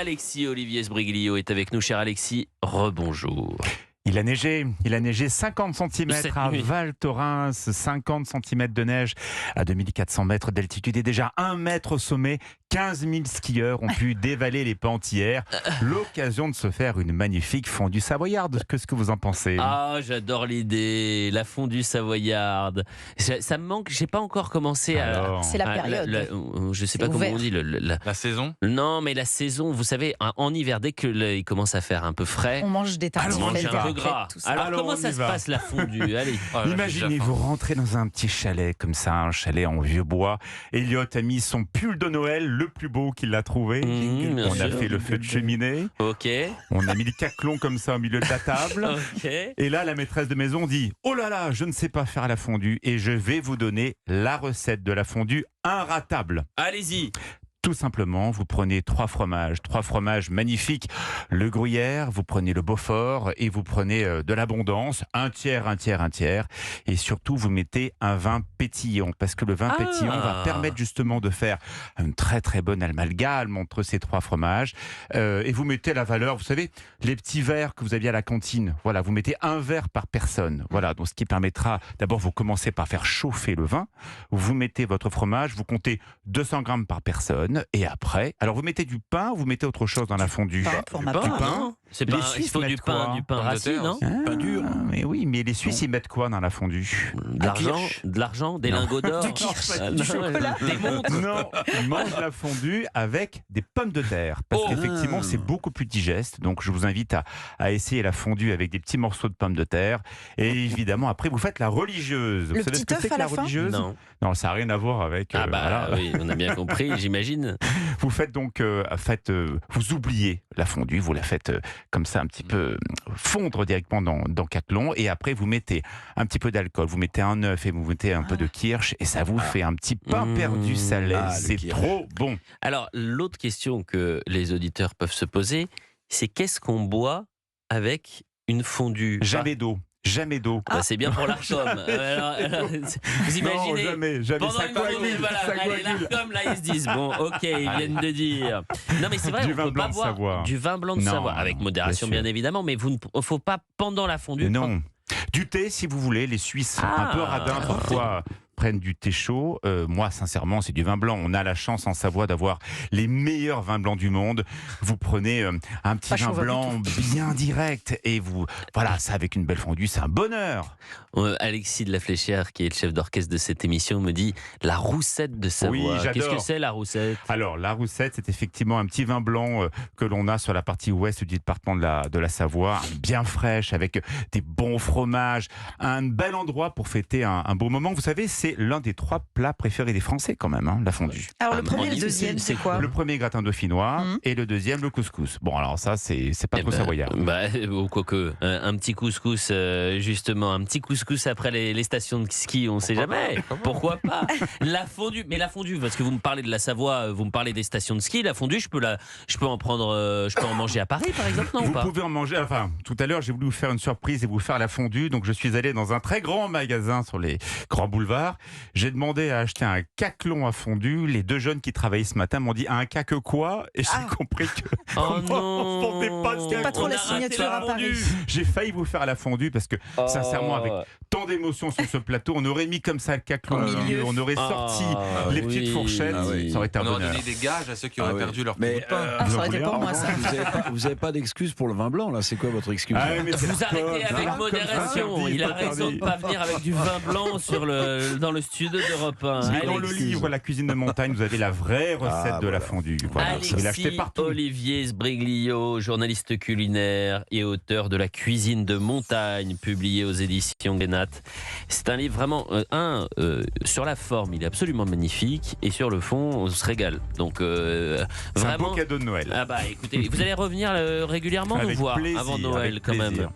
Alexis Olivier Sbriglio est avec nous. Cher Alexis, rebonjour. Il a neigé 50 cm à Val Thorens, 50 cm de neige à 2400 mètres d'altitude et déjà 1 mètre au sommet. 15 000 skieurs ont pu dévaler les pentes hier. L'occasion de se faire une magnifique fondue savoyarde. Qu'est-ce que vous en pensez? Ah, j'adore l'idée, la fondue savoyarde. Ça me manque, j'ai pas encore commencé à... C'est la période. Je sais pas comment on dit. La saison? Non, mais la saison, vous savez, en hiver, dès qu'il commence à faire un peu frais, On mange des on mange tartiflettes, un peu des gras. crêpes, tout ça. Alors, Alors, comment on ça y se va. passe la fondue? Allez. Imaginez, vous rentrez dans un petit chalet comme ça, un chalet en vieux bois. Elliot a mis son pull de Noël, le plus beau qu'il a trouvé. Bien On a sûr. fait le feu de cheminée. Ok. On a mis le caclon comme ça au milieu de la table. Ok. Et là, la maîtresse de maison dit « Oh là là, je ne sais pas faire la fondue et je vais vous donner la recette de la fondue inratable. » Allez-y. Tout simplement, vous prenez 3 fromages magnifiques, le gruyère, vous prenez le Beaufort et vous prenez de l'abondance, un tiers. Et surtout, vous mettez un vin pétillant, parce que le vin pétillant va permettre justement de faire une très très bonne amalgame entre ces 3 fromages. Et vous mettez la valeur, vous savez, les petits verres que vous aviez à la cantine. Voilà, vous mettez 1 verre par personne. Voilà, donc ce qui permettra, d'abord, vous commencez par faire chauffer le vin, vous mettez votre fromage, vous comptez 200 grammes par personne. Et après, alors vous mettez du pain ou vous mettez autre chose dans la fondue? Pain pour ma Du part. pain, non? C'est Les pas, il Suisses faut du mettent pain, quoi? du pain Pomme de rassis, terre non? Pas dur. Mais oui, mais les Suisses, ils mettent quoi dans la fondue? De l'argent, des lingots d'or, Du kirsch, Ah, du non, chocolat. des montres. Non, ils mangent la fondue avec des pommes de terre. Parce qu'effectivement, c'est beaucoup plus digeste. Donc, je vous invite à essayer la fondue avec des petits morceaux de pommes de terre. Et évidemment, après, vous faites la religieuse. Vous Le savez petit ce que œuf c'est que à la la fin? religieuse? Non. Ça n'a rien à voir avec... Ah bah voilà. oui, on a bien compris, j'imagine. Vous faites donc, vous oubliez la fondue, vous la faites comme ça un petit peu fondre directement dans caclon, et après vous mettez un petit peu d'alcool, vous mettez un œuf et vous mettez un peu de kirsch, et ça vous fait un petit pain perdu salé. le C'est kirsch. trop bon. Alors, l'autre question que les auditeurs peuvent se poser, c'est qu'est-ce qu'on boit avec une fondue? Jamais d'eau. Jamais d'eau. Bah, c'est bien pour l'ARCOM. Alors, vous imaginez, Non, jamais. pendant Ça une fondue, coagule, voilà, ça allez, coagule. l'ARCOM, là, ils se disent, bon, ok, ils viennent de dire. Non, mais c'est vrai, Du on vin peut blanc pas de boire Savoie. du vin blanc de Non, Savoie, avec modération, bien sûr. bien évidemment, mais il ne faut pas, pendant la fondue, Non. Du thé, si vous voulez. Les Suisses, Ah. un peu radins parfois, prennent du thé chaud. Moi, sincèrement, c'est du vin blanc. On a la chance en Savoie d'avoir les meilleurs vins blancs du monde. Vous prenez un petit Pas vin chaud, pas blanc bien direct et vous, voilà, ça avec une belle fondue, c'est un bonheur. Alexis de la Fléchière, qui est le chef d'orchestre de cette émission, me dit la roussette de Savoie. Oui, j'adore. Qu'est-ce que c'est, la roussette? Alors, la roussette, c'est effectivement un petit vin blanc que l'on a sur la partie ouest du département de la Savoie, bien fraîche, avec des bons fromages, un bel endroit pour fêter un beau moment. Vous savez, c'est l'un des 3 plats préférés des Français quand même, hein, la fondue. Alors Ah, le premier on et le dit- deuxième, c'est quoi? Le premier gratin dauphinois et le deuxième le couscous. Bon, alors ça, c'est pas Eh trop ben, savoyard. Quoique, un petit couscous, justement, un petit couscous après les stations de ski, on ne sait jamais. Pourquoi pas? La fondue, mais la fondue, parce que vous me parlez de la Savoie, vous me parlez des stations de ski, la fondue, je peux en manger à Paris, par exemple, non ou Vous pas? pouvez en manger. Enfin, tout à l'heure, j'ai voulu vous faire une surprise et vous faire la fondue. Donc, je suis allé dans un très grand magasin sur les grands boulevards. J'ai demandé à acheter un caclon à fondue. Les 2 jeunes qui travaillaient ce matin m'ont dit un caque quoi? Et j'ai compris que Oh on vendait pas de C'était pas trop on la a raté signature la à Paris. fondue. j'ai failli vous faire la fondue parce que, sincèrement, avec tant d'émotions sur ce plateau, on aurait mis comme ça le caclon au milieu, on aurait sorti les petites fourchettes. Ça aurait été un On aurait bonheur. donné des gages à ceux qui auraient perdu leur Mais petit bout de pain. Ah, Vous ça en aurait été voulez pour un? moi, ça. vous avez pas d'excuse pour le vin blanc là. C'est quoi votre excuse? Ah oui, mais c'est Vous la arrêtez com. avec La com, modération. interdit, Il a interdit. raison de ne pas venir avec du vin blanc dans le studio d'Europe 1. Mais dans le Alexis. livre La cuisine de montagne, vous avez la vraie recette de la fondue. Voilà, vous pouvez l'acheter Alexis partout. Olivier Sbriglio, journaliste culinaire et auteur de La cuisine de montagne, publié aux éditions Guénat. C'est un livre vraiment, sur la forme, il est absolument magnifique, et sur le fond, on se régale. Donc, C'est un beau vraiment. cadeau de Noël. Ah bah écoutez, vous allez revenir régulièrement nous Avec voir plaisir, avant Noël avec quand même. plaisir.